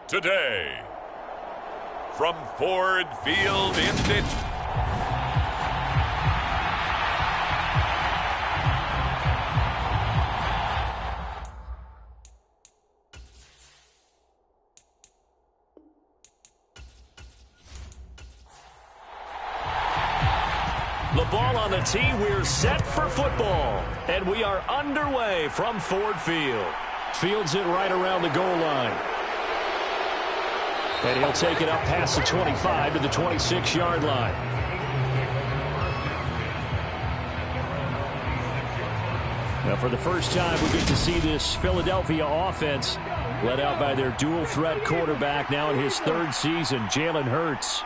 Today, from Ford Field in Detroit. The ball on the tee, we're set for football. And we are underway from Ford Field. Fields it right around the goal line. And he'll take it up past the 25 to the 26-yard line. Now, for the first time, we get to see this Philadelphia offense led out by their dual-threat quarterback now in his third season, Jalen Hurts.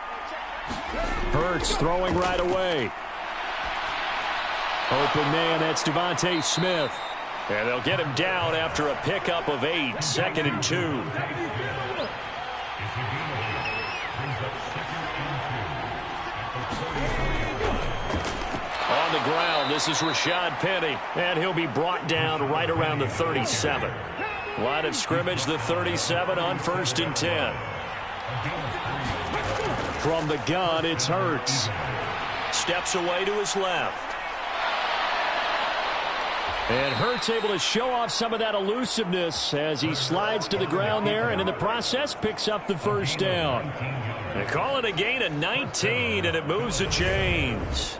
Hurts throwing right away. Open man, that's Devontae Smith. And they'll get him down after a pickup of 8, 2nd and 2. On the ground, this is Rashad Penny, and he'll be brought down right around the 37. Line of scrimmage, the 37 on 1st and 10. From the gun, it's Hurts. Steps away to his left. And Hurts able to show off some of that elusiveness as he slides to the ground there, and in the process picks up the first down. They call it a gain of 19, and it moves the chains.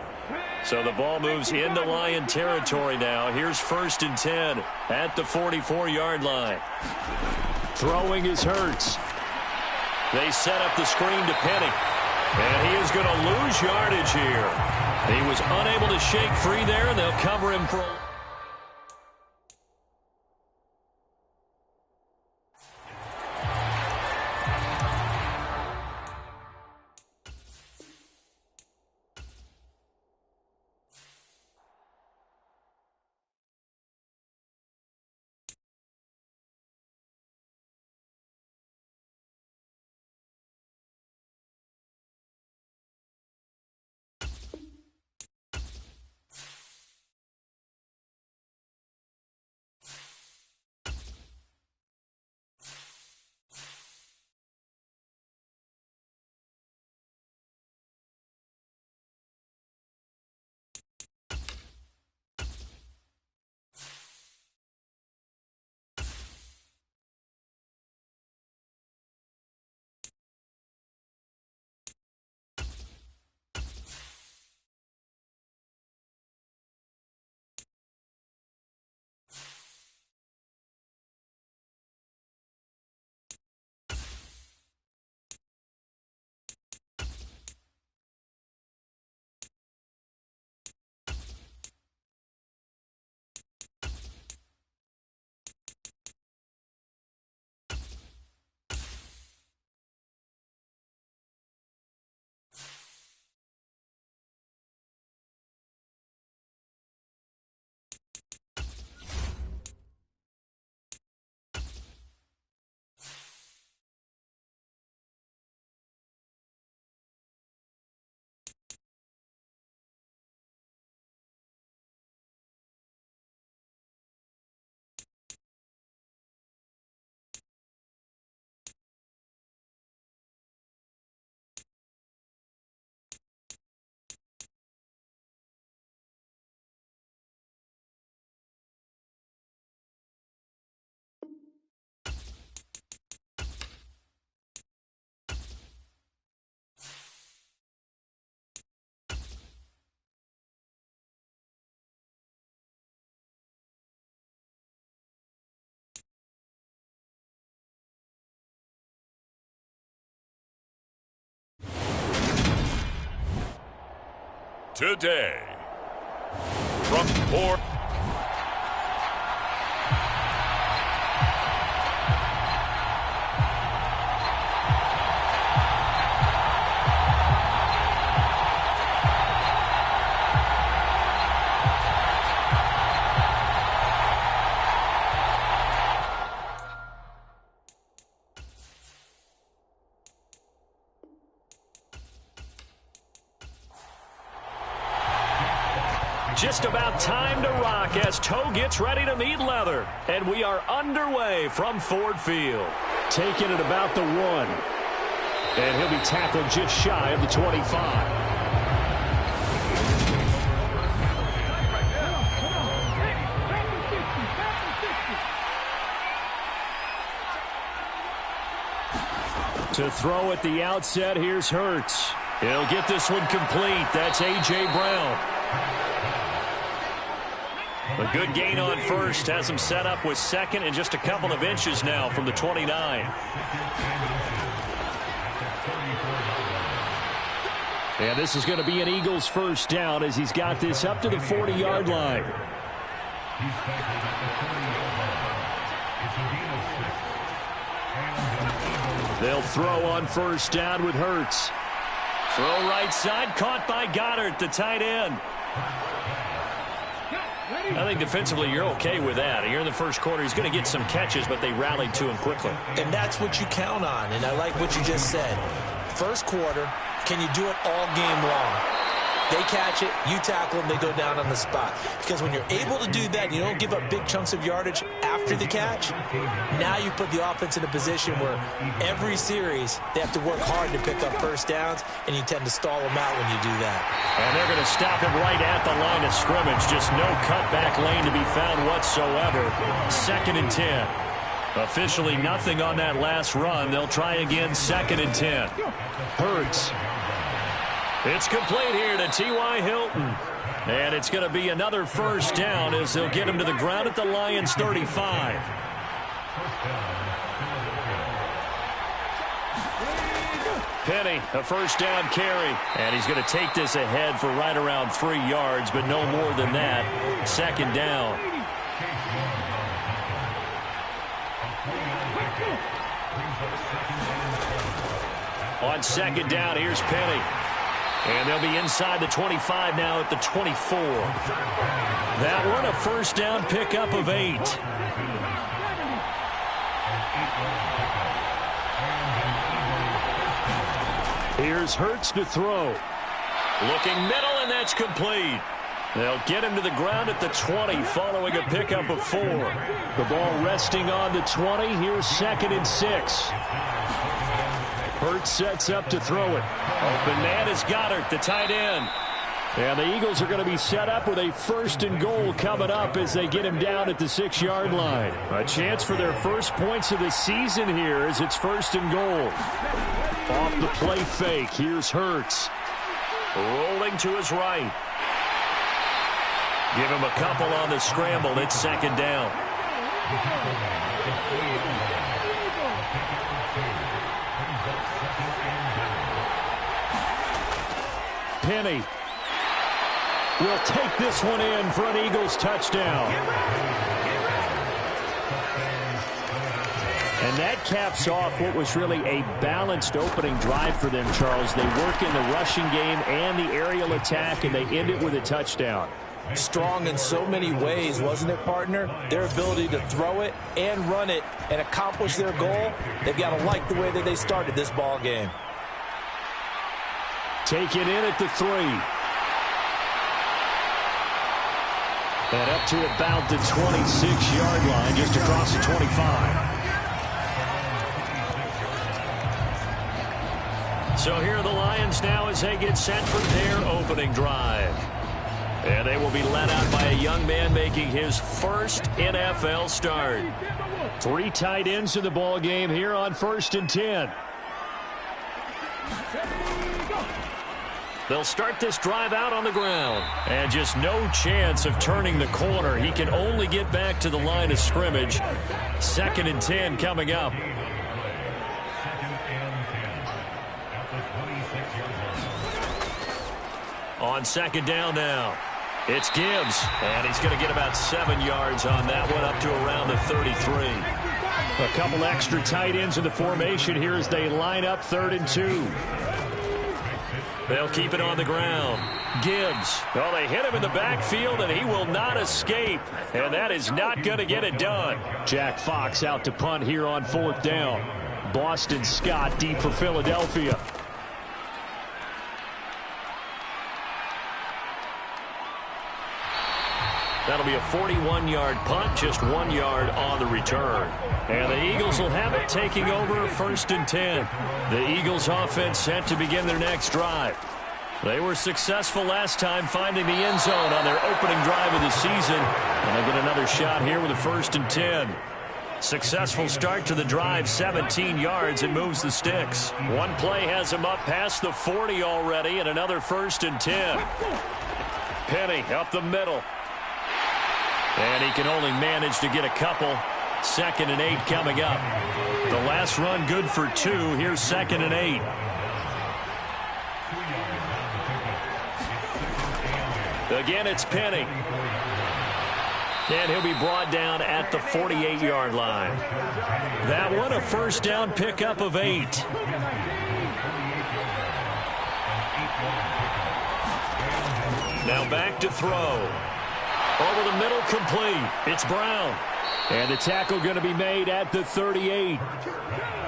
So the ball moves into Lion territory now. Here's 1st and 10 at the 44-yard line. Throwing is Hurts. They set up the screen to Penny. And he is going to lose yardage here. He was unable to shake free there, and they'll cover him for... Today, from Ford. Just about time to rock as toe gets ready to meet leather. And we are underway from Ford Field. Taken at about the 1. And he'll be tackled just shy of the 25. To throw at the outset, here's Hurts. He'll get this one complete. That's A.J. Brown. A good gain on first. Has him set up with second and just a couple of inches now from the 29. And this is going to be an Eagles first down as he's got this up to the 40-yard line. They'll throw on first down with Hurts. Throw right side, caught by Goddard, the tight end. I think defensively you're okay with that. Here in the first quarter, he's going to get some catches, but they rallied to him quickly. And that's what you count on, and I like what you just said. First quarter, can you do it all game long? They catch it, you tackle them, they go down on the spot. Because when you're able to do that, you don't give up big chunks of yardage after the catch. Now you put the offense in a position where every series they have to work hard to pick up first downs, and you tend to stall them out when you do that. And they're going to stop him right at the line of scrimmage. Just no cutback lane to be found whatsoever. 2nd and 10. Officially nothing on that last run. They'll try again, 2nd and 10. Hurts. It's complete here to T.Y. Hilton. And it's going to be another first down as they'll get him to the ground at the Lions' 35. Penny, a first down carry. And he's going to take this ahead for right around 3 yards, but no more than that. 2nd down. On 2nd down, here's Penny. And they'll be inside the 25 now at the 24. That one a first down pickup of 8. Here's Hurts to throw. Looking middle, and that's complete. They'll get him to the ground at the 20 following a pickup of 4. The ball resting on the 20. Here's 2nd and 6. Hurts sets up to throw it. Open man is Goddard, the tight end. And the Eagles are going to be set up with a 1st and goal coming up as they get him down at the 6-yard line. A chance for their first points of the season here as it's 1st and goal. Off the play fake, here's Hurts. Rolling to his right. Give him a couple on the scramble. It's 2nd down. Penny will take this one in for an Eagles touchdown. And that caps off what was really a balanced opening drive for them, Charles. They work in the rushing game and the aerial attack, and they end it with a touchdown. Strong in so many ways, wasn't it, partner? Their ability to throw it and run it and accomplish their goal, they've got to like the way that they started this ball game. Take it in at the 3. And up to about the 26-yard line, just across the 25. So here are the Lions now as they get set for their opening drive. And they will be led out by a young man making his first NFL start. 3 tight ends in the ball game here on 1st and 10. They'll start this drive out on the ground. And just no chance of turning the corner. He can only get back to the line of scrimmage. 2nd and 10 coming up. On 2nd down now. It's Gibbs. And he's going to get about 7 yards on that one, up to around the 33. A couple extra tight ends in the formation here as they line up 3rd and 2. They'll keep it on the ground. Gibbs. Oh, they hit him in the backfield, and he will not escape. And that is not going to get it done. Jack Fox out to punt here on 4th down. Boston Scott deep for Philadelphia. That'll be a 41-yard punt, just 1 yard on the return. And the Eagles will have it, taking over 1st and 10. The Eagles offense set to begin their next drive. They were successful last time finding the end zone on their opening drive of the season. And they get another shot here with a 1st and 10. Successful start to the drive, 17 yards, and moves the sticks. One play has him up past the 40 already, and another 1st and 10. Penny up the middle. And he can only manage to get a couple. 2nd and 8 coming up. The last run good for 2. Here's 2nd and 8. Again, it's Penny. And he'll be brought down at the 48-yard line. That one a 1st down pickup of 8. Now back to throw. Over the middle, complete. It's Brown. And the tackle going to be made at the 38.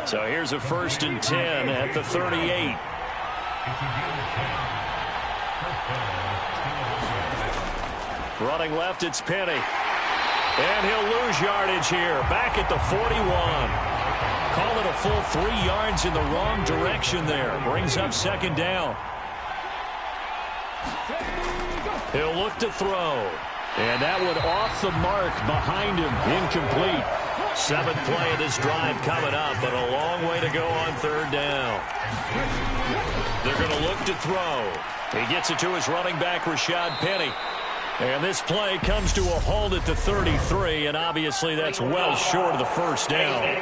So here's a 1st and 10 at the 38. Running left, it's Penny. And he'll lose yardage here. Back at the 41. Call it a full 3 yards in the wrong direction there. Brings up 2nd down. He'll look to throw. And that one off the mark behind him. Incomplete. 7th play of this drive coming up, but a long way to go on 3rd down. They're going to look to throw. He gets it to his running back, Rashad Penny. And this play comes to a halt at the 33, and obviously that's well short of the 1st down.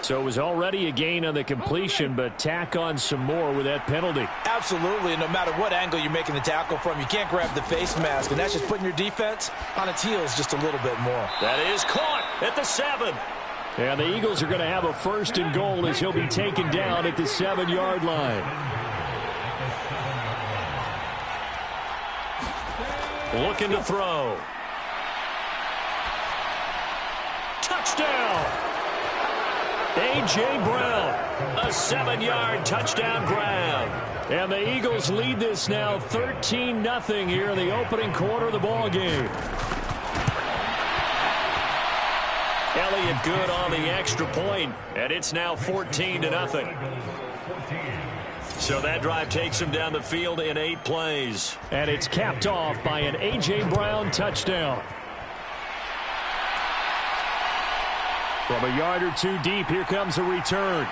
So it was already a gain on the completion, but tack on some more with that penalty. Absolutely, and no matter what angle you're making the tackle from, you can't grab the face mask, and that's just putting your defense on its heels just a little bit more. That is caught at the 7. And the Eagles are going to have a 1st and goal as he'll be taken down at the 7-yard line. Looking to throw. Touchdown! A.J. Brown, a 7-yard touchdown grab. And the Eagles lead this now 13-0 here in the opening quarter of the ball game. Elliott good on the extra point, and it's now 14-0. So that drive takes him down the field in 8 plays. And it's capped off by an A.J. Brown touchdown. From a yard or 2 deep, here comes a return.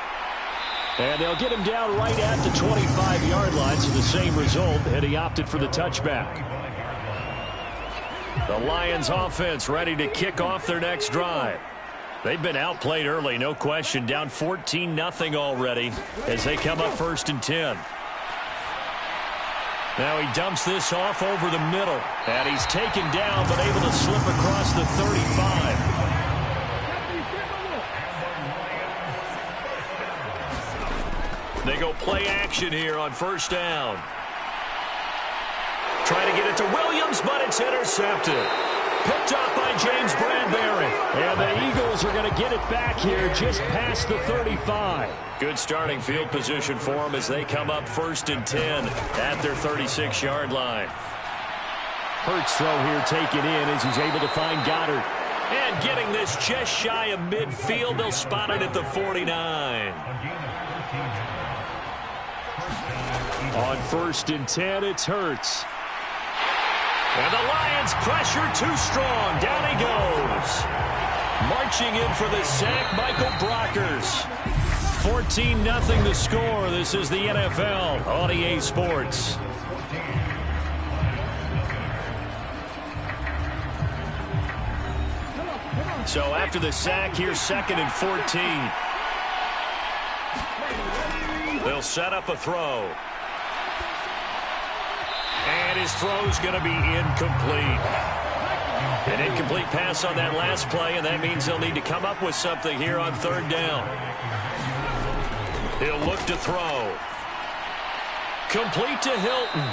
And they'll get him down right at the 25-yard line, so the same result, and he opted for the touchback. The Lions offense ready to kick off their next drive. They've been outplayed early, no question, down 14-0 already as they come up 1st and 10. Now he dumps this off over the middle, and he's taken down but able to slip across the 35. They go play action here on 1st down. Trying to get it to Williams, but it's intercepted. Picked up by James Bradbury. And the Eagles are going to get it back here just past the 35. Good starting field position for them as they come up 1st and 10 at their 36-yard line. Hurts throw here taken in as he's able to find Goddard. And getting this just shy of midfield, they'll spot it at the 49. On 1st and 10, it's Hurts. And the Lions pressure too strong. Down he goes. Marching in for the sack, Michael Brockers. 14-0 the score. This is the NFL on EA Sports. So after the sack, here's 2nd and 14. They'll set up a throw. And his throw's going to be incomplete. An incomplete pass on that last play, and that means they'll need to come up with something here on 3rd down. He'll look to throw. Complete to Hilton.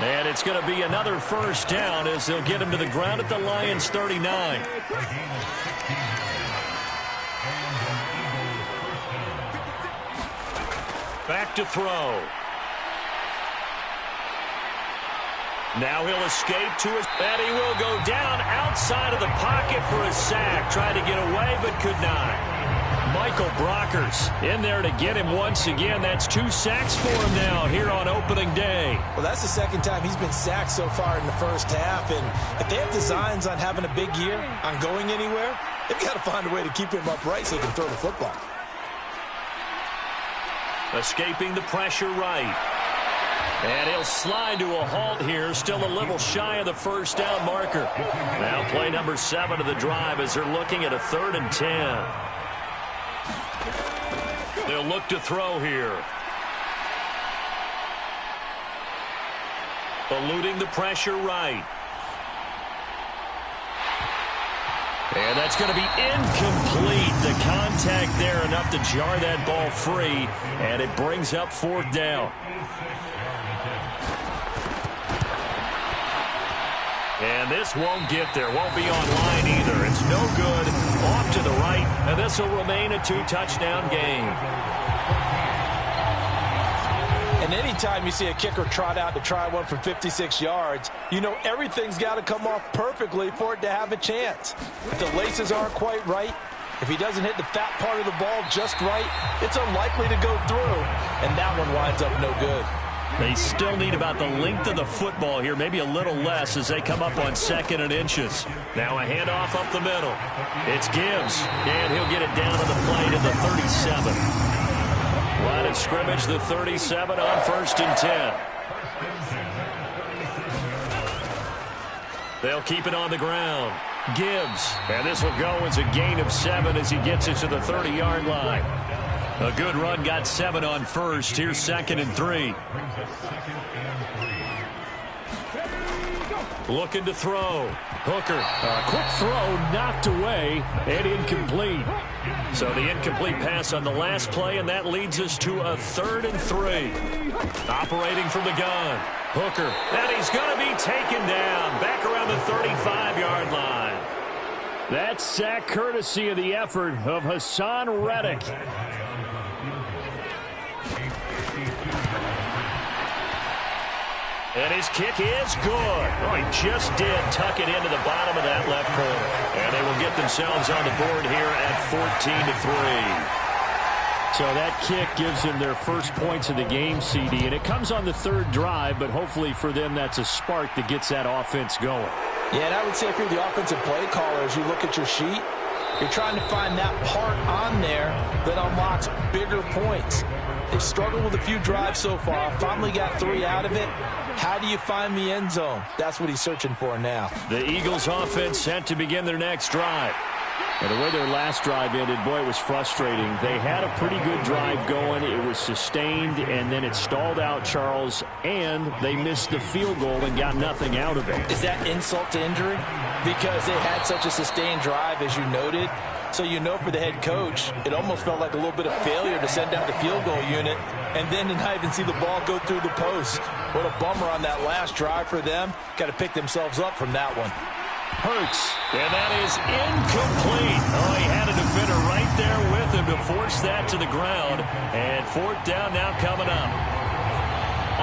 And it's going to be another 1st down as they'll get him to the ground at the Lions' 39. Back to throw. Now he'll escape to his... And he will go down outside of the pocket for a sack. Tried to get away, but could not. Michael Brockers in there to get him once again. That's 2 sacks for him now here on opening day. Well, that's the second time he's been sacked so far in the first half. And if they have designs on having a big year, on going anywhere, they've got to find a way to keep him upright so he can throw the football. Escaping the pressure right. And he'll slide to a halt here, still a little shy of the first down marker. Now play number 7 of the drive as they're looking at a 3rd and 10. They'll look to throw here. Eluding the pressure right. And that's going to be incomplete. The contact there enough to jar that ball free, and it brings up 4th down. And this won't get there. Won't be online either. It's no good. Off to the right, and this will remain a 2-touchdown game. And anytime you see a kicker trot out to try one from 56 yards, you know everything's got to come off perfectly for it to have a chance. If the laces aren't quite right, if he doesn't hit the fat part of the ball just right, it's unlikely to go through, and that one winds up no good. They still need about the length of the football here, maybe a little less as they come up on 2nd and inches. Now a handoff up the middle. It's Gibbs, and he'll get it down to the play to the 37. Line of scrimmage, the 37 on 1st and 10. They'll keep it on the ground. Gibbs, and this will go as a gain of 7 as he gets it to the 30-yard line. A good run, got 7 on 1st. Here's 2nd and 3. Looking to throw. Hooker. A quick throw knocked away and incomplete. So the incomplete pass on the last play, and that leads us to a 3rd and 3. Operating from the gun. Hooker. And he's going to be taken down. Back around the 35-yard line. That sack courtesy of the effort of Hassan Reddick. And his kick is good. Oh, he just did tuck it into the bottom of that left corner. And they will get themselves on the board here at 14-3. So that kick gives them their first points of the game, CD. And it comes on the 3rd drive, but hopefully for them that's a spark that gets that offense going. Yeah, and I would say if you're the offensive play caller, as you look at your sheet, you're trying to find that part on there that unlocks bigger points. They've struggled with a few drives so far. Finally got 3 out of it. How do you find the end zone? That's what he's searching for now. The Eagles offense set to begin their next drive. And the way their last drive ended, boy, it was frustrating. They had a pretty good drive going. It was sustained, and then it stalled out, Charles, and they missed the field goal and got nothing out of it. Is that insult to injury? Because they had such a sustained drive, as you noted. So you know for the head coach, it almost felt like a little bit of failure to send out the field goal unit and then to not even see the ball go through the post. What a bummer on that last drive for them. Got to pick themselves up from that one. Hurts, and that is incomplete. Oh, he had a defender right there with him to force that to the ground. And 4th down now coming up.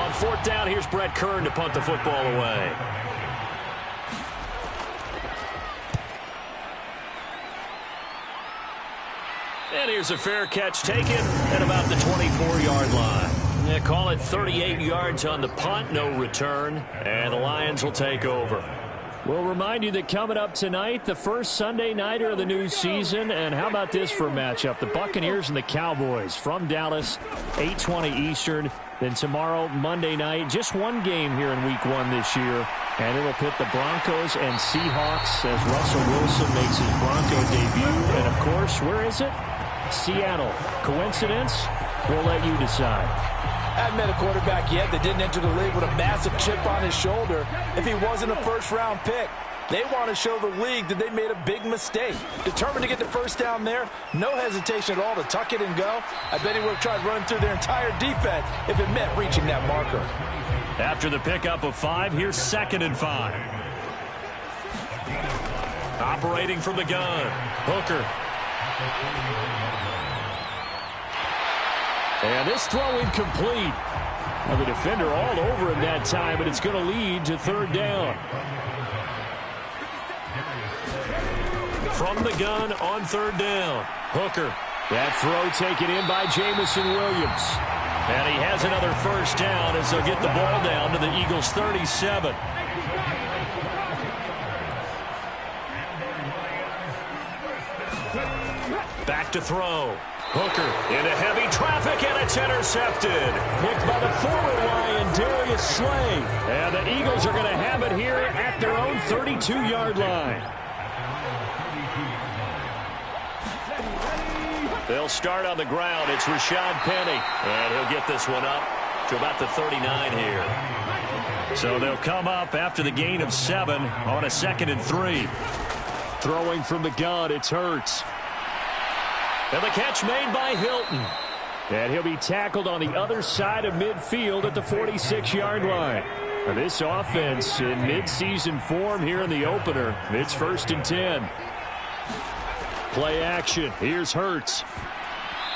On 4th down, here's Brett Kern to punt the football away. And here's a fair catch taken at about the 24-yard line. They call it 38 yards on the punt, no return, and the Lions will take over. We'll remind you that coming up tonight, the first Sunday nighter of the new season. And how about this for a matchup? The Buccaneers and the Cowboys from Dallas, 8:20 Eastern. Then tomorrow, Monday night, just one game here in Week 1 this year. And it will pit the Broncos and Seahawks as Russell Wilson makes his Bronco debut. And, of course, where is it? Seattle. Coincidence? We'll let you decide. Haven't met a quarterback yet that didn't enter the league with a massive chip on his shoulder if he wasn't a first-round pick. They want to show the league that they made a big mistake. Determined to get the first down there, no hesitation at all to tuck it and go. I bet he would have tried running through their entire defense if it meant reaching that marker. After the pickup of 5, here's 2nd and 5. Operating from the gun, Hooker. And this throw incomplete. Well, the defender all over him that time, but it's going to lead to third down. From the gun on third down, Hooker. That throw taken in by Jamison Williams. And he has another first down as they'll get the ball down to the Eagles' 37. Back to throw. Hooker into heavy traffic, and it's intercepted. Picked by the former Lion, Darius Slay. And the Eagles are going to have it here at their own 32-yard line. They'll start on the ground. It's Rashad Penny. And he'll get this one up to about the 39 here. So they'll come up after the gain of 7 on a 2nd and 3. Throwing from the gun, it's Hurts. And the catch made by Hilton. And he'll be tackled on the other side of midfield at the 46-yard line. Now this offense in midseason form here in the opener. It's 1st and 10. Play action. Here's Hurts.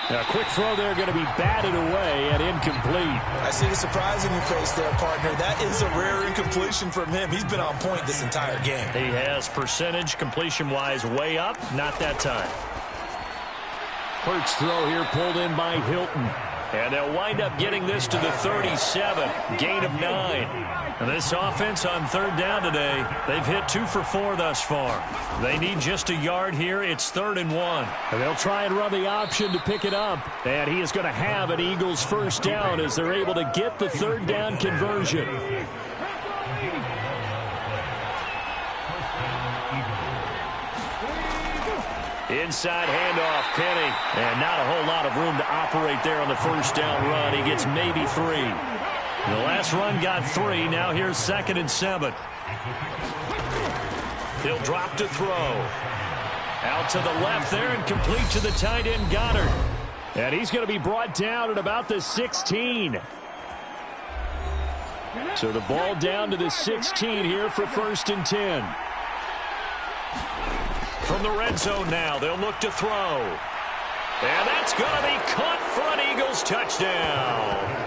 A quick throw there going to be batted away and incomplete. I see the surprise in your face there, partner. That is a rare incompletion from him. He's been on point this entire game. He has percentage completion-wise way up. Not that time. Hurts throw here pulled in by Hilton. And they'll wind up getting this to the 37. Gain of 9. And this offense on third down today, they've hit 2 for 4 thus far. They need just a yard here. It's 3rd and 1. And they'll try and run the option to pick it up. And he is going to have an Eagles first down as they're able to get the third down conversion. Inside handoff, Penny. And not a whole lot of room to operate there on the first down run. He gets maybe 3. The last run got 3. Now here's 2nd and 7. He'll drop to throw. Out to the left there and complete to the tight end Goddard. And he's going to be brought down at about the 16. So the ball down to the 16 here for 1st and 10. From the red zone now, they'll look to throw. And that's going to be caught for an Eagles touchdown.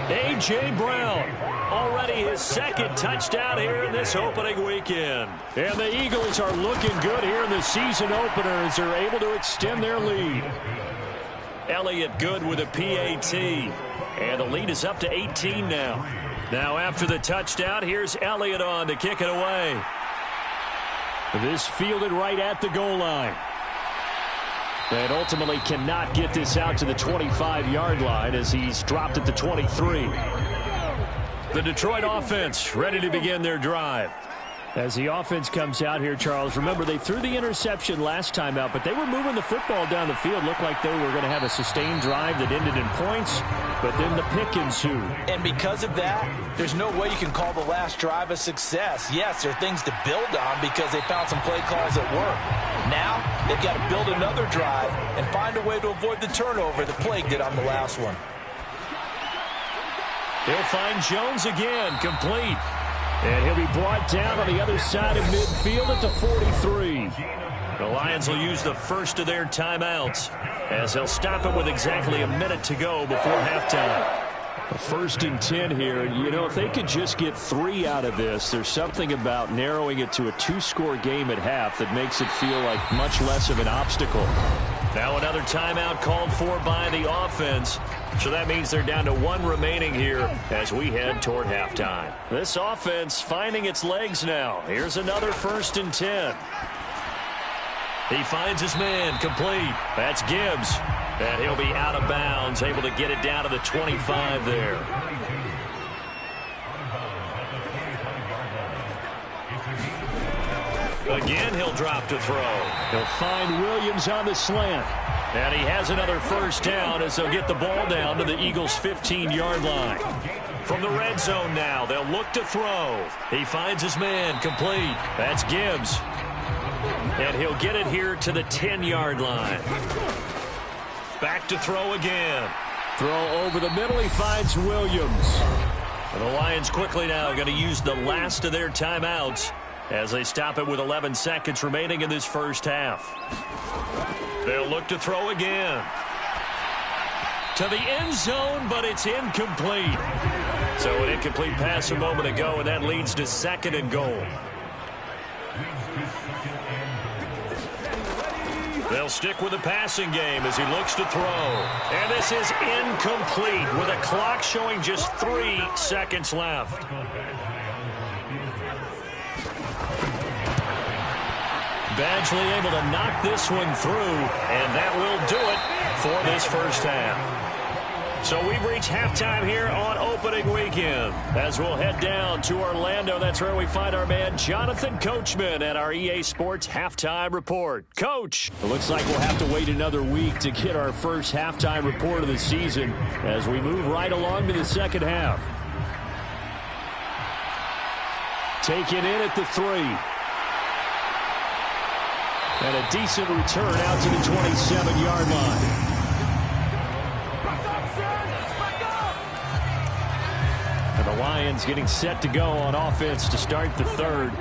A.J. Brown, already his 2nd touchdown here in this opening weekend. And the Eagles are looking good here in the season opener as they're able to extend their lead. Elliott good with a PAT. And the lead is up to 18 now. Now after the touchdown, here's Elliott on to kick it away. This fielded right at the goal line. And ultimately cannot get this out to the 25-yard line as he's dropped at the 23. The Detroit offense ready to begin their drive. As the offense comes out here, Charles, remember they threw the interception last time out, but they were moving the football down the field. Looked like they were going to have a sustained drive that ended in points, but then the pick ensued. And because of that, there's no way you can call the last drive a success. Yes, there are things to build on because they found some play calls that work. Now, they've got to build another drive and find a way to avoid the turnover that plagued it on the last one. He'll find Jones again, complete. And he'll be brought down on the other side of midfield at the 43. The Lions will use the first of their timeouts as they'll stop it with exactly a minute to go before halftime. A 1st and 10 here. You know, if they could just get 3 out of this, there's something about narrowing it to a 2-score game at half that makes it feel like much less of an obstacle. Now another timeout called for by the offense. So that means they're down to 1 remaining here as we head toward halftime. This offense finding its legs now. Here's another 1st and 10. He finds his man, complete. That's Gibbs. And he'll be out of bounds, able to get it down to the 25 there. Again, he'll drop to throw. He'll find Williams on the slant. And he has another first down as they'll get the ball down to the Eagles' 15-yard line. From the red zone now, they'll look to throw. He finds his man, complete. That's Gibbs. And he'll get it here to the 10-yard line. Back to throw again. Throw over the middle, he finds Williams. And the Lions quickly now going to use the last of their timeouts as they stop it with 11 seconds remaining in this first half. They'll look to throw again. to the end zone, but it's incomplete. So an incomplete pass a moment ago, and that leads to 2nd and goal. They'll stick with the passing game as he looks to throw. And this is incomplete with a clock showing just 3 seconds left. Badgley able to knock this one through, and that will do it for this first half. So we've reached halftime here on opening weekend. As we'll head down to Orlando, that's where we find our man Jonathan Coachman at our EA Sports Halftime Report. Coach! It looks like we'll have to wait another week to get our first halftime report of the season as we move right along to the second half. Taken in at the 3. And a decent return out to the 27-yard line. And the Lions getting set to go on offense to start the third.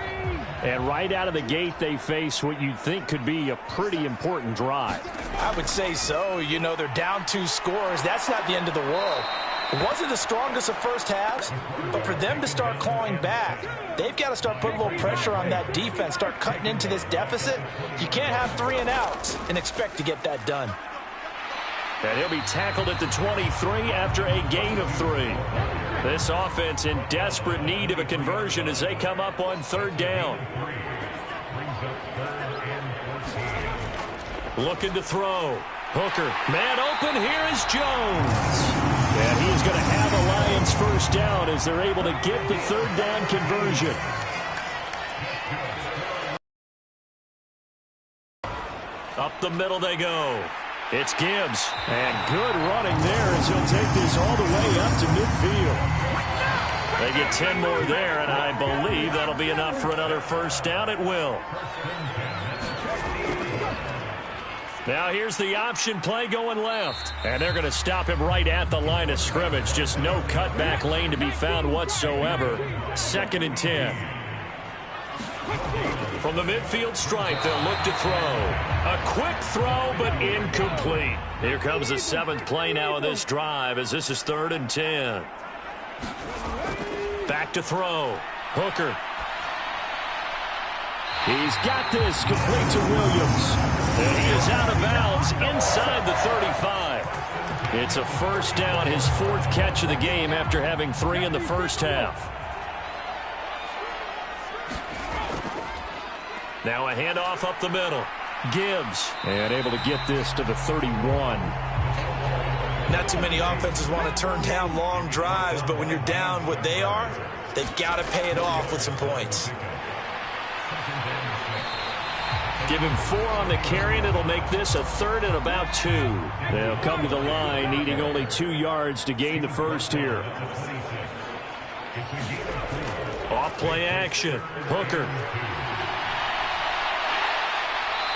And right out of the gate, they face what you'd think could be a pretty important drive. I would say so. You know, they're down 2 scores. That's not the end of the world. It wasn't the strongest of first halves, but for them to start clawing back, they've got to start putting a little pressure on that defense, start cutting into this deficit. You can't have 3 and outs and expect to get that done. And he'll be tackled at the 23 after a gain of 3. This offense in desperate need of a conversion as they come up on 3rd down. Looking to throw. Hooker, man open, here is Jones. And he is going to have a Lions first down as they're able to get the 3rd down conversion. Up the middle they go. It's Gibbs. And good running there as he'll take this all the way up to midfield. They get 10 more there, and I believe that'll be enough for another first down. It will. Now here's the option play going left. And they're going to stop him right at the line of scrimmage. Just no cutback lane to be found whatsoever. 2nd and 10. From the midfield stripe, they'll look to throw. A quick throw, but incomplete. Here comes the 7th play now of this drive as this is 3rd and 10. Back to throw. Hooker. He's got this complete to Williams. And he is out of bounds inside the 35. It's a first down, his 4th catch of the game after having 3 in the first half. Now a handoff up the middle. Gibbs. And able to get this to the 31. Not too many offenses want to turn down long drives, but when you're down what they are, they've got to pay it off with some points. Give him 4 on the carry, and it'll make this a 3rd and about 2. They'll come to the line, needing only 2 yards to gain the first here. Off play action. Hooker.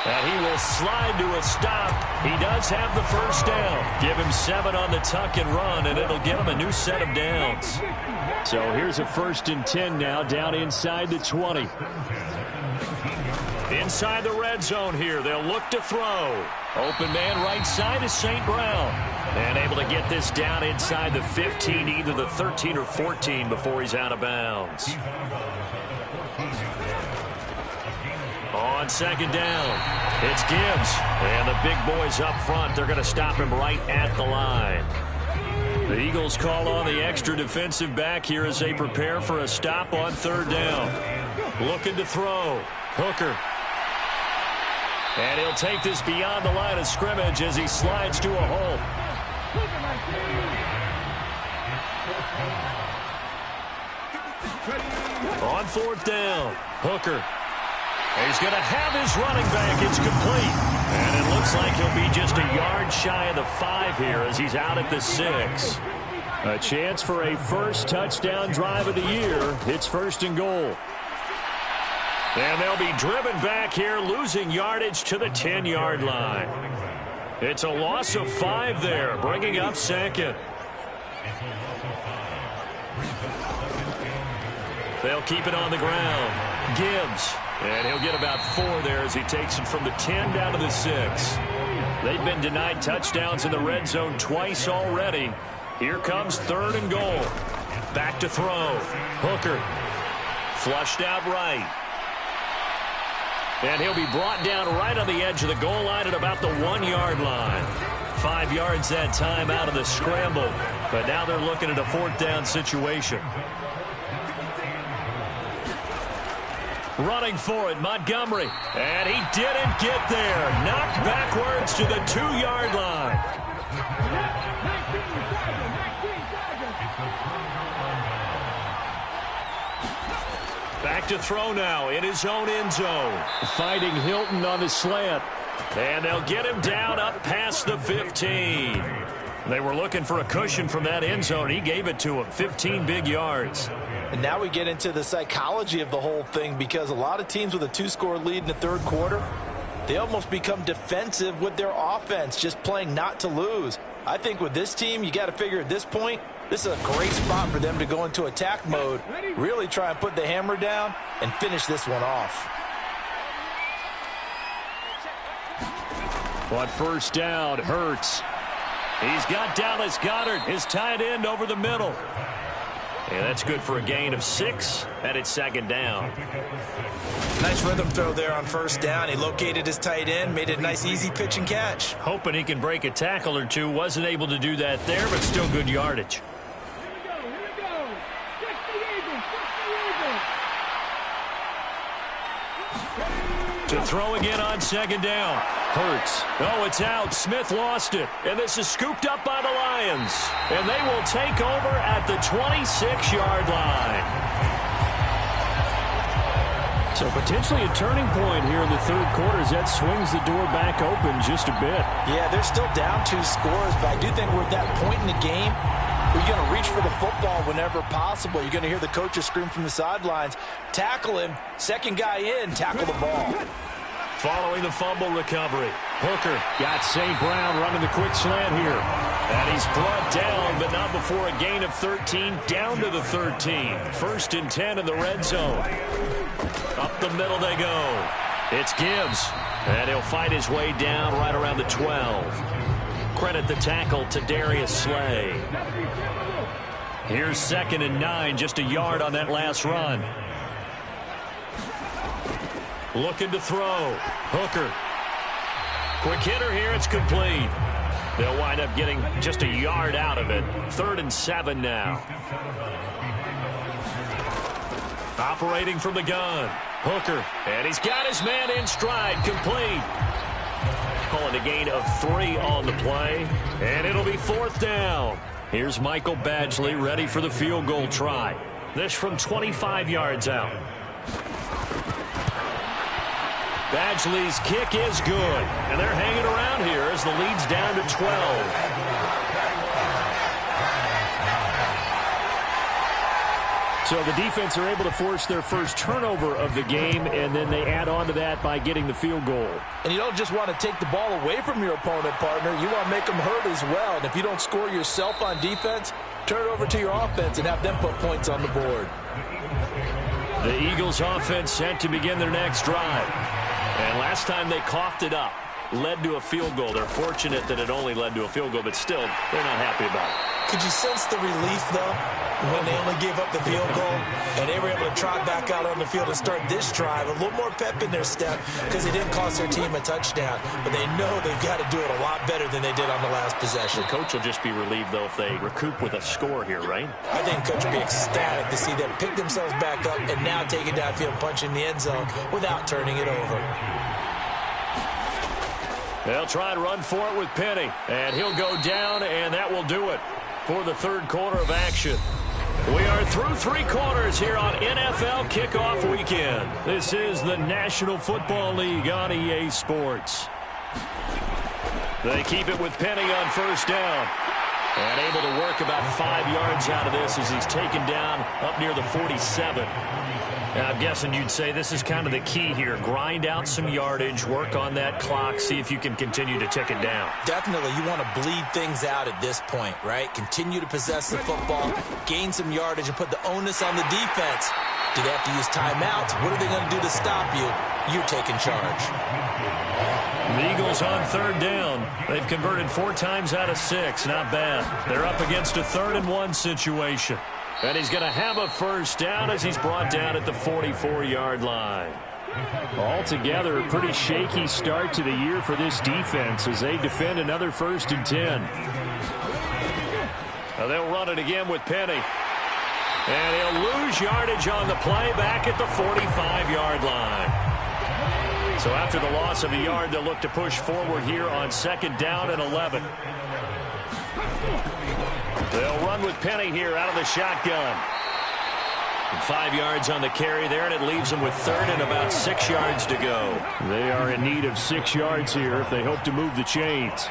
And he will slide to a stop. He does have the first down. Give him 7 on the tuck and run, and it'll get him a new set of downs. So here's a 1st and 10 now, down inside the 20. Inside the red zone here, they'll look to throw. Open man right side is St. Brown. And able to get this down inside the 15, either the 13 or 14 before he's out of bounds. On 2nd down, it's Gibbs. And the big boys up front, they're going to stop him right at the line. The Eagles call on the extra defensive back here as they prepare for a stop on 3rd down. Looking to throw. Hooker. And he'll take this beyond the line of scrimmage as he slides to a hole. On 4th down, Hooker. He's going to have his running back. It's complete. And it looks like he'll be just a yard shy of the 5 here as he's out at the 6. A chance for a first touchdown drive of the year. It's 1st and goal. And they'll be driven back here, losing yardage to the 10-yard line. It's a loss of 5 there, bringing up 2nd. They'll keep it on the ground. Gibbs. And he'll get about 4 there as he takes it from the 10 down to the 6. They've been denied touchdowns in the red zone twice already. Here comes 3rd and goal. Back to throw. Hooker. Flushed out right. And he'll be brought down right on the edge of the goal line at about the 1-yard line. 5 yards that time out of the scramble. But now they're looking at a 4th down situation. Running for it, Montgomery. And he didn't get there. Knocked backwards to the 2-yard line. Back to throw now in his own end zone. Fighting Hilton on the slant. And they'll get him down up past the 15. They were looking for a cushion from that end zone. He gave it to him. 15 big yards. And now we get into the psychology of the whole thing, because a lot of teams with a 2-score lead in the 3rd quarter, they almost become defensive with their offense, just playing not to lose. I think with this team, you got to figure at this point, this is a great spot for them to go into attack mode, really try and put the hammer down and finish this one off. On 1st down, Hurts. He's got Dallas Goedert, his tight end, over the middle. And that's good for a gain of 6, and it's 2nd down. Nice rhythm throw there on 1st down. He located his tight end, made it a nice easy pitch and catch. Hoping he can break a tackle or two. Wasn't able to do that there, but still good yardage. To throw again on 2nd down. Hurts. Oh, it's out. Smith lost it. And this is scooped up by the Lions. And they will take over at the 26-yard line. So potentially a turning point here in the 3rd quarter as that swings the door back open just a bit. Yeah, they're still down 2 scores, but I do think we're at that point in the game where you're going to reach for the football whenever possible. You're going to hear the coaches scream from the sidelines, tackle him, 2nd guy in, tackle the ball. Following the fumble recovery, Hooker got St. Brown running the quick slant here. And he's brought down, but not before a gain of 13, down to the 13. 1st and 10 in the red zone. Up the middle they go. It's Gibbs, and he'll fight his way down right around the 12. Credit the tackle to Darius Slay. Here's 2nd and 9, just a yard on that last run. Looking to throw. Hooker. Quick hitter here. It's complete. They'll wind up getting just a yard out of it. 3rd and 7 now. Operating from the gun. Hooker. And he's got his man in stride. Complete. Calling a gain of 3 on the play. And it'll be 4th down. Here's Michael Badgley ready for the field goal try. This from 25 yards out. Badgley's kick is good, and they're hanging around here as the lead's down to 12. So the defense are able to force their first turnover of the game, and then they add on to that by getting the field goal. And you don't just want to take the ball away from your opponent, partner. You want to make them hurt as well. And if you don't score yourself on defense, turn it over to your offense and have them put points on the board. The Eagles offense set to begin their next drive. And last time they coughed it up, led to a field goal. They're fortunate that it only led to a field goal, but still, they're not happy about it. Could you sense the relief, though, when they only gave up the field goal and they were able to trot back out on the field and start this drive? A little more pep in their step because they didn't cost their team a touchdown, but they know they've got to do it a lot better than they did on the last possession. The coach will just be relieved, though, if they recoup with a score here, right? I think the coach will be ecstatic to see them pick themselves back up and now take it downfield, punch in the end zone without turning it over. They'll try and run for it with Penny, and he'll go down, and that will do it for the 3rd quarter of action. We are through 3 quarters here on NFL Kickoff Weekend. This is the National Football League on EA Sports. They keep it with Penny on 1st down, and able to work about 5 yards out of this as he's taken down up near the 47. And I'm guessing you'd say this is kind of the key here. Grind out some yardage, work on that clock, see if you can continue to tick it down. Definitely. You want to bleed things out at this point, right? Continue to possess the football, gain some yardage, and put the onus on the defense. Do they have to use timeouts? What are they going to do to stop you? You're taking charge. The Eagles on third down. They've converted 4 times out of 6. Not bad. They're up against a 3rd-and-1 situation. And he's going to have a first down as he's brought down at the 44-yard line. Altogether, a pretty shaky start to the year for this defense as they defend another 1st and 10. Now they'll run it again with Penny. And he'll lose yardage on the play back at the 45-yard line. So after the loss of a yard, they'll look to push forward here on 2nd down and 11. They'll run with Penny here out of the shotgun. 5 yards on the carry there, and it leaves them with 3rd and about 6 yards to go. They are in need of 6 yards here if they hope to move the chains.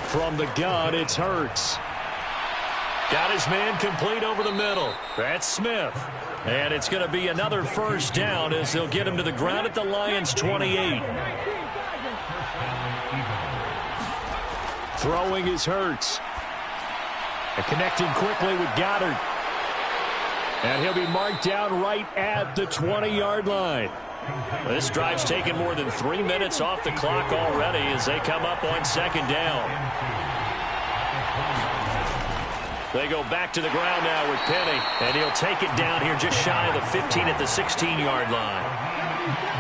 From the gun, it's Hurts. Got his man complete over the middle. That's Smith. And it's going to be another first down as they'll get him to the ground at the Lions' 28. Throwing is Hurts. And connecting quickly with Goddard. And he'll be marked down right at the 20-yard line. This drive's taken more than 3 minutes off the clock already as they come up on 2nd down. They go back to the ground now with Penny, and he'll take it down here just shy of the 15 at the 16-yard line.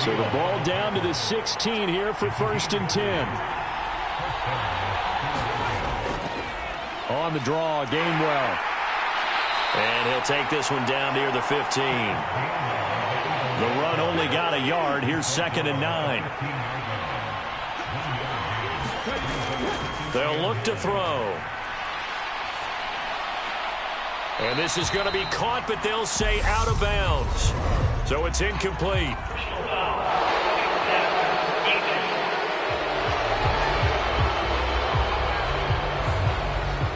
So the ball down to the 16 here for 1st and 10. On the draw, Gainwell. And he'll take this one down near the 15. The run only got a yard. Here's 2nd and 9. They'll look to throw. And this is going to be caught, but they'll say out of bounds. So it's incomplete.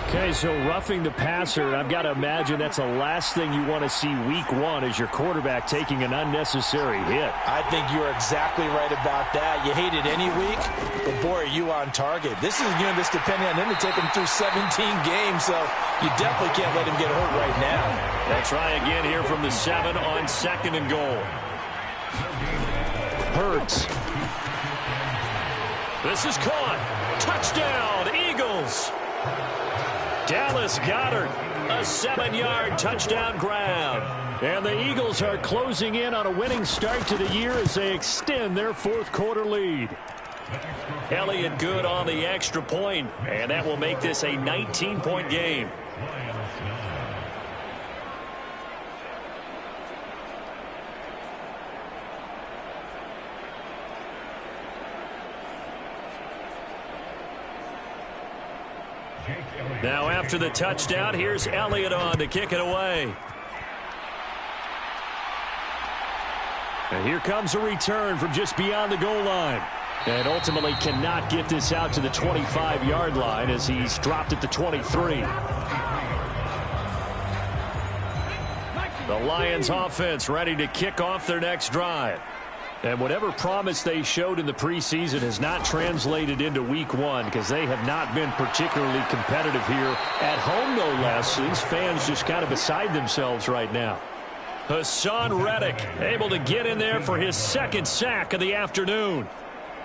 Okay, so roughing the passer, I've got to imagine that's the last thing you want to see week 1 as your quarterback taking an unnecessary hit. I think you're exactly right about that. You hate it any week, but boy, are you on target. This is a unit that's depending on him to take him through 17 games, so you definitely can't let him get hurt right now. They'll try again here from the 7 on 2nd and goal. Hurts. This is caught. Touchdown, Eagles. Dallas Goedert, a 7-yard touchdown grab. And the Eagles are closing in on a winning start to the year as they extend their 4th quarter lead. Elliott good on the extra point, and that will make this a 19-point game. Now after the touchdown, here's Elliott on to kick it away. And here comes a return from just beyond the goal line. And ultimately cannot get this out to the 25-yard line as he's dropped at the 23. The Lions offense ready to kick off their next drive. And whatever promise they showed in the preseason has not translated into week 1 because they have not been particularly competitive here at home, no less. These fans just kind of beside themselves right now. Hassan Reddick able to get in there for his 2nd sack of the afternoon.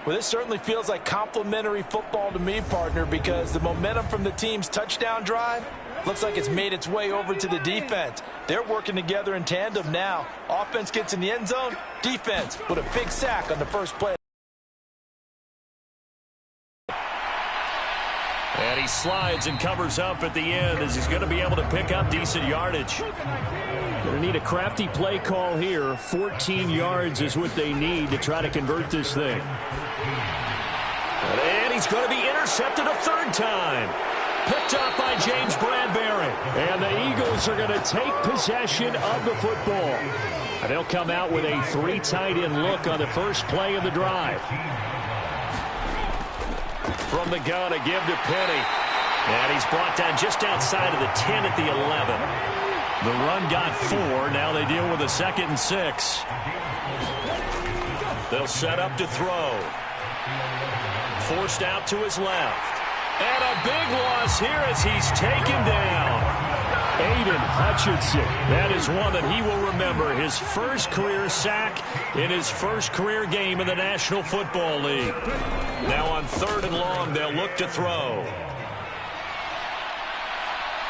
Well, this certainly feels like complimentary football to me, partner, because the momentum from the team's touchdown drive looks like it's made its way over to the defense. They're working together in tandem now. Offense gets in the end zone. Defense with a big sack on the first play. And he slides and covers up at the end as he's going to be able to pick up decent yardage. Going to need a crafty play call here. 14 yards is what they need to try to convert this thing. And he's going to be intercepted a 3rd time. Picked up by James Bradbury. And the Eagles are going to take possession of the football. And they'll come out with a 3 tight end look on the first play of the drive. From the gun, a give to Penny. And he's brought down just outside of the 10 at the 11. The run got 4. Now they deal with a 2nd and 6. They'll set up to throw. Forced out to his left. And a big loss here as he's taken down. Aiden Hutchinson. That is one that he will remember. His first career sack in his first career game in the National Football League. Now on 3rd and long, they'll look to throw.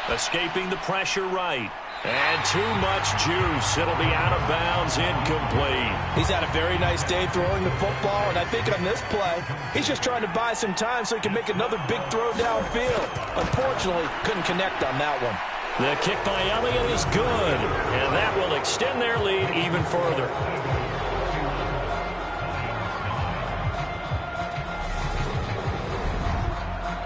Escaping the pressure right. And too much juice. It'll be out of bounds, incomplete. He's had a very nice day throwing the football, and I think on this play, he's just trying to buy some time so he can make another big throw downfield. Unfortunately, couldn't connect on that one. The kick by Elliott is good, and that will extend their lead even further.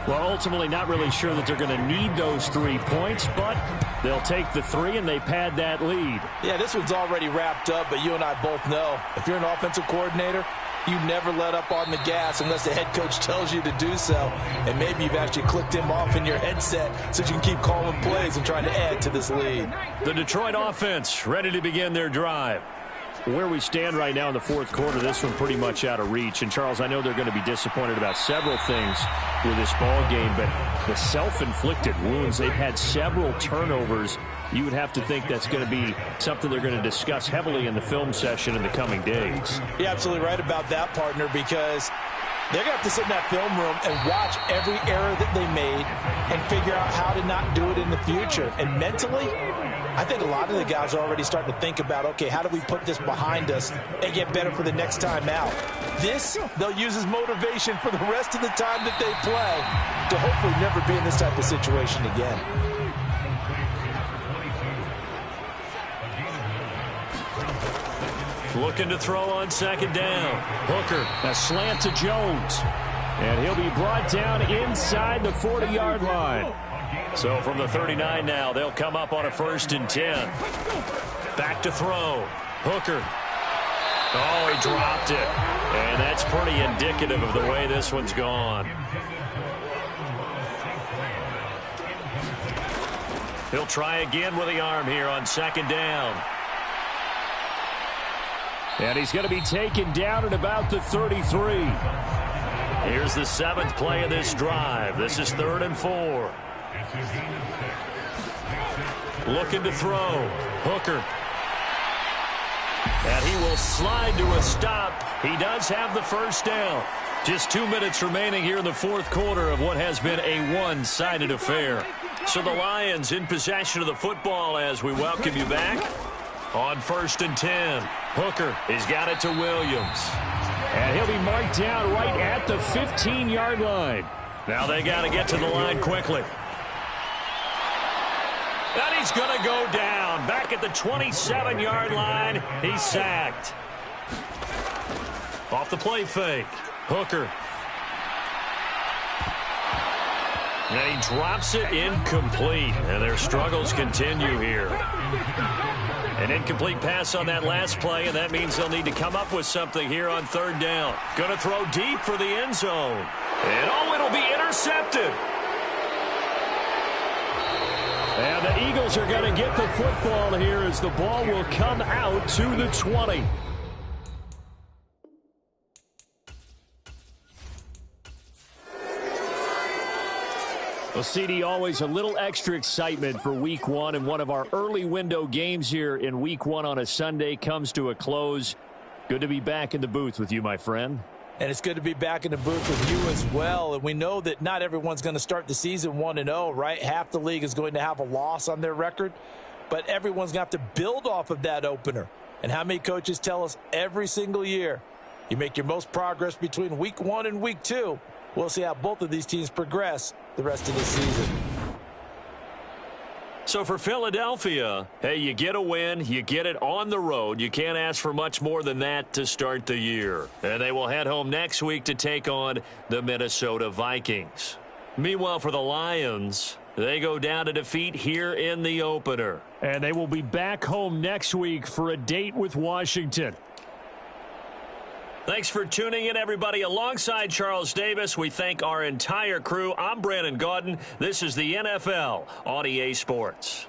Well, ultimately, not really sure that they're going to need those 3 points, but they'll take the 3 and they pad that lead. Yeah, this one's already wrapped up, but you and I both know if you're an offensive coordinator, you never let up on the gas unless the head coach tells you to do so. And maybe you've actually clicked him off in your headset so you can keep calling plays and trying to add to this lead. The Detroit offense ready to begin their drive. Where we stand right now in the 4th quarter, this one pretty much out of reach. And, Charles, I know they're going to be disappointed about several things with this ball game, but the self-inflicted wounds, they've had several turnovers. You would have to think that's going to be something they're going to discuss heavily in the film session in the coming days. You're absolutely right about that, partner, because they're going to have to sit in that film room and watch every error that they made and figure out how to not do it in the future. And mentally, I think a lot of the guys are already starting to think about, okay, how do we put this behind us and get better for the next time out? This, they'll use as motivation for the rest of the time that they play to hopefully never be in this type of situation again. Looking to throw on 2nd down. Hooker, a slant to Jones. And he'll be brought down inside the 40-yard line. So from the 39 now, they'll come up on a 1st and 10. Back to throw. Hooker. Oh, he dropped it. And that's pretty indicative of the way this one's gone. He'll try again with the arm here on 2nd down. And he's going to be taken down at about the 33. Here's the 7th play of this drive. This is 3rd and 4. Looking to throw. Hooker. And he will slide to a stop. He does have the 1st down. Just 2 minutes remaining here in the 4th quarter of what has been a one-sided affair. So the Lions in possession of the football as we welcome you back. On 1st and 10, Hooker has got it to Williams. And he'll be marked down right at the 15-yard line. Now they got to get to the line quickly. And he's going to go down. Back at the 27-yard line, he's sacked. Off the play fake, Hooker. And he drops it incomplete. And their struggles continue here. An incomplete pass on that last play, and that means they'll need to come up with something here on 3rd down. Going to throw deep for the end zone. And oh, it'll be intercepted. And the Eagles are going to get the football here as the ball will come out to the 20. Well, CD, always a little extra excitement for Week 1, and one of our early window games here in Week 1 on a Sunday comes to a close. Good to be back in the booth with you, my friend. And it's good to be back in the booth with you as well. And we know that not everyone's going to start the season 1-0, right? Half the league is going to have a loss on their record, but everyone's going to have to build off of that opener. And how many coaches tell us every single year, you make your most progress between Week 1 and Week 2. We'll see how both of these teams progress the rest of the season. So for Philadelphia, hey, you get a win, you get it on the road. You can't ask for much more than that to start the year. And they will head home next week to take on the Minnesota Vikings. Meanwhile, for the Lions, they go down to defeat here in the opener. And they will be back home next week for a date with Washington. Thanks for tuning in, everybody. Alongside Charles Davis, we thank our entire crew. I'm Brandon Gaudin. This is the NFL on EA Sports.